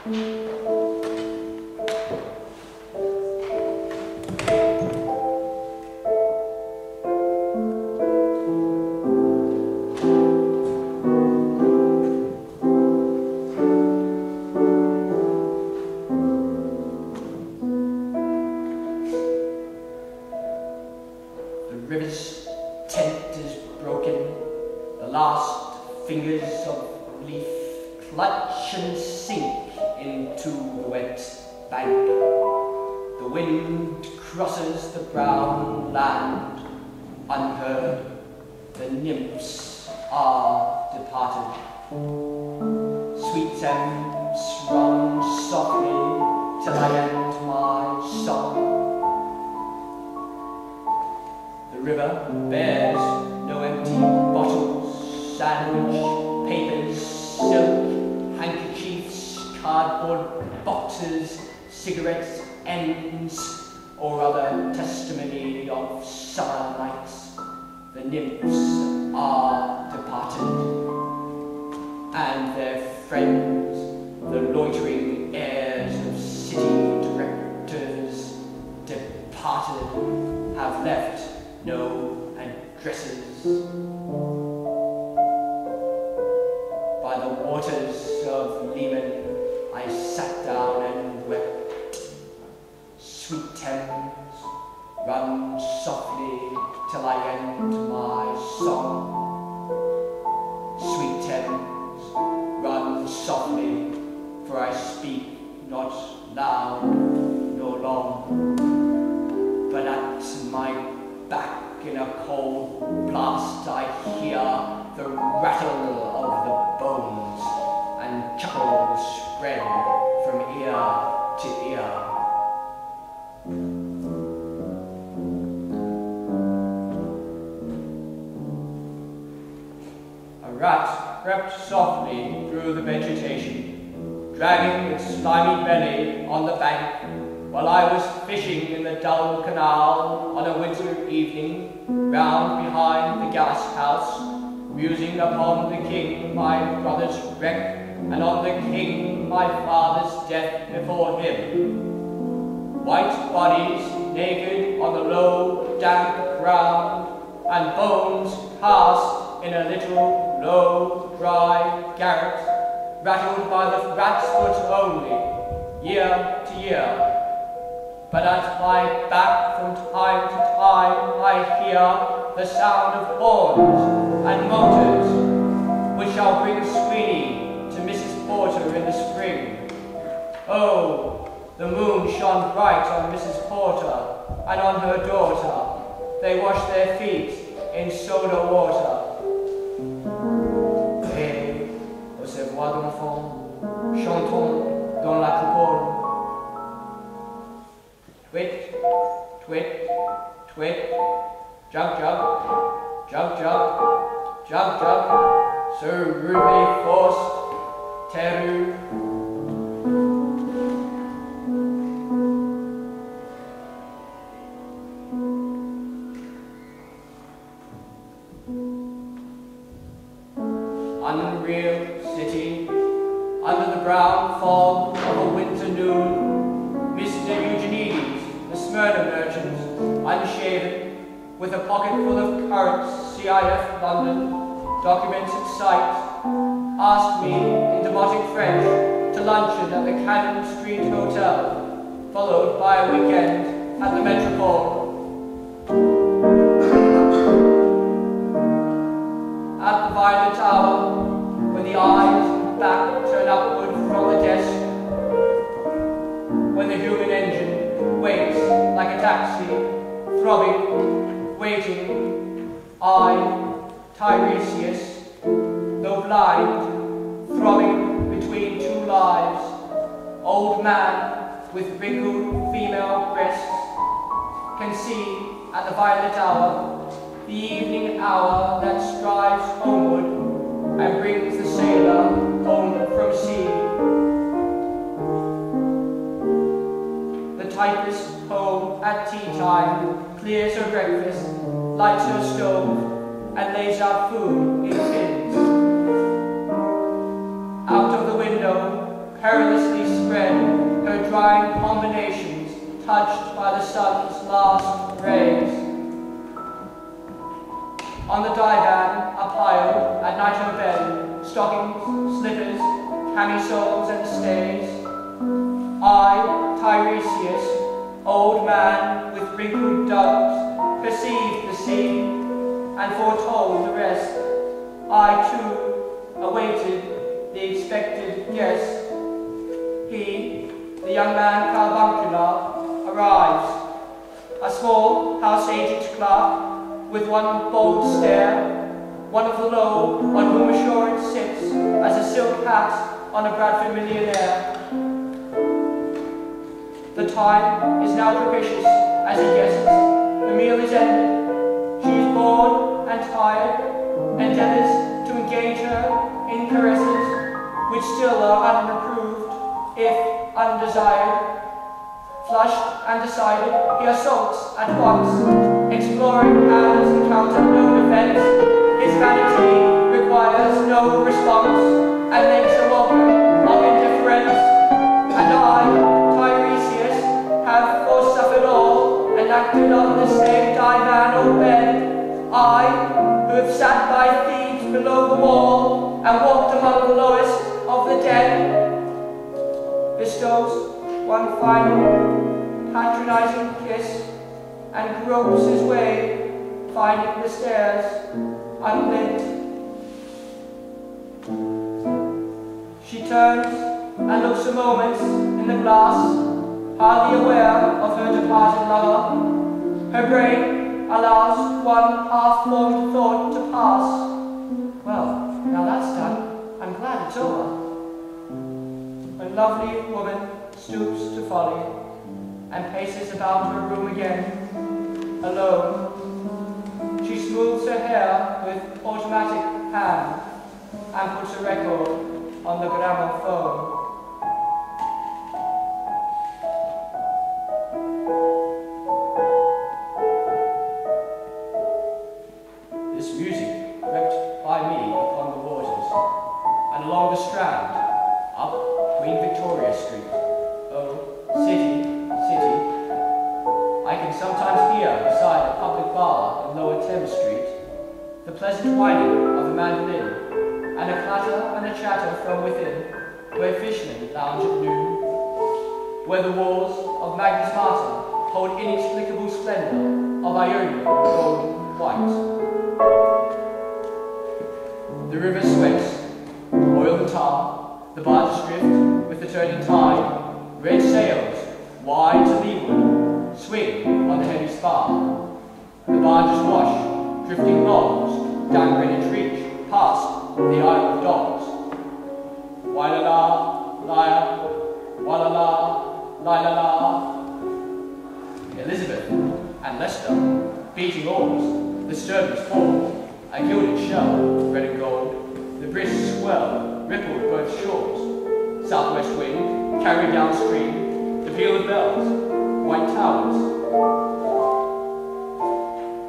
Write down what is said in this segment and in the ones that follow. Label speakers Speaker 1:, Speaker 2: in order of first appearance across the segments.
Speaker 1: The river's tent is broken, the last fingers of leaf clutch and sink into the wet bank. The wind crosses the brown land unheard. The nymphs are departed. Sweet Thames, run softly till I end my song. The river bears no empty bottles, sandwich, papers, silk, handkerchiefs, cardboard boxes, cigarettes, ends, or other testimony of summer nights. The nymphs are departed, and their friends, the loitering heirs of city directors, departed, have left no addresses. By the waters of Lehman I sat down and wept. Sweet Thames, run softly till I end my song. Sweet Thames, run softly, for I speak not loud nor long, but at my back in a cold blast I hear the rattle of the bones, and chuckles spread from ear to ear. A rat crept softly through the vegetation, dragging its slimy belly on the bank, while I was fishing in the dull canal on a winter evening, round behind the gas house, musing upon the king my brother's wreck, and on the king my father's death before him. White bodies naked on the low, damp ground, and bones cast in a little, low, dry garret, rattled by the rat's foot only, year to year. But at my back from time to time I hear the sound of horns and motors, which shall bring Sweeney to Mrs. Porter in the spring. Oh, the moon shone bright on Mrs. Porter and on her daughter. They washed their feet in soda water. Et, aux ces voix d'enfants, chantons dans la coupole. Twit, twit, twit, jug, jug, jug, jug, jug, jug, sur rubé forced, terru. Unreal city, under the brown fog of a winter noon, Mr. Eugenides, the Smyrna merchant, unshaven, with a pocket full of currents, CIF London, documents at sight, asked me in demotic French to luncheon at the Cannon Street Hotel, followed by a weekend at the Metropole. At the Violet Tower, when the eyes and back turn upward from the desk, when the human engine waits like a taxi, throbbing, waiting, I, Tiresias, though blind, throbbing between two lives, old man with wrinkled female breasts, can see at the violet hour, the evening hour that strives homeward and brings the sailor home from sea. The typist home at tea time clears her breakfast, lights her stove, and lays out food in tins. Out of the window perilously spread, her drying combinations touched by the sun's last rays. On the divan are piled, at night her bed, stockings, slippers, camisoles and stays. I, Tiresias, old man with wrinkled doves, perceived the scene and foretold the rest. I too awaited the expected guest. He, the young man Carbuncular, arrives, a small house-aged clerk with one bold stare, one of the low on whom assurance sits as a silk hat on a Bradford millionaire. The time is now propitious as he guesses. The meal is ended. She is bored and tired, endeavours to engage her in caresses which still are unreproved, if undesired. Flushed and decided, he assaults at once, exploring has encountered no defense. His vanity requires no response, and makes a welcome of indifference. And I, Tiresias, have forsuffered all, and acted on the same divanal bed. I, who have sat by thieves below the wall, and walked among the lowest of the dead, bestows one final patronizing kiss, and gropes his way, finding the stairs unlit. She turns and looks a moment in the glass, hardly aware of her departed lover. Her brain allows one half-formed thought to pass. Well, now that's done, I'm glad it's over. A lovely woman stoops to folly, and paces about her room again, alone. She smooths her hair with automatic hand, and puts a record on the gramophone. This music crept by me upon the waters, and along the Strand, up Queen Victoria Street. Oh, city, city. I can sometimes hear beside a public bar in Lower Thames Street the pleasant whining of a mandolin, and a clatter and a chatter from within, where fishmen lounge at noon, where the walls of Magnus Martin hold inexplicable splendour of Ionian golden white. The river sweats, oil and tar, the barges drift with the turning tide, red sails, wide to leeward, swing on the heavy spar. The barges wash, drifting logs, down Greenwich Reach, past the Isle of Dogs. Wai-la-la, lyre, wa-la-la, lie-la-la. Elizabeth and Leicester, beating oars, the sturders fall, a gilded shell, red and gold, the brisk swell rippled both shores. Southwest wind carried downstream, the peal of bells, white towers.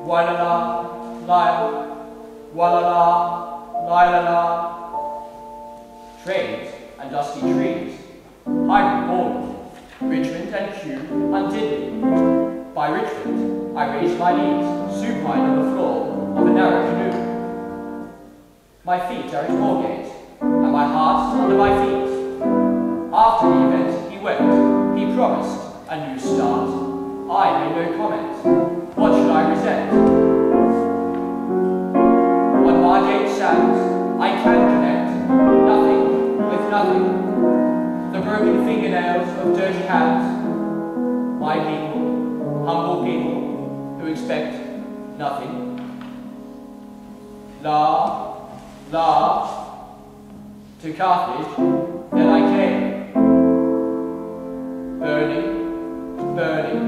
Speaker 1: Wai-la-la, lyre, wa-la-la, lie-la-la. Trains and dusty trees, hybrid border, Richmond and Kew undid me. By Richmond, I raised my knees, supine on the floor of a narrow canoe. My feet are at Moorgate, and my heart under my feet. After the event, he wept. He promised a new start. I made no comment. What should I resent? On Margate sands, I can connect nothing with nothing. The broken fingernails of dirty hands. My people, humble people, who expect nothing. La, la, to Carthage, then I came. Burning, burning,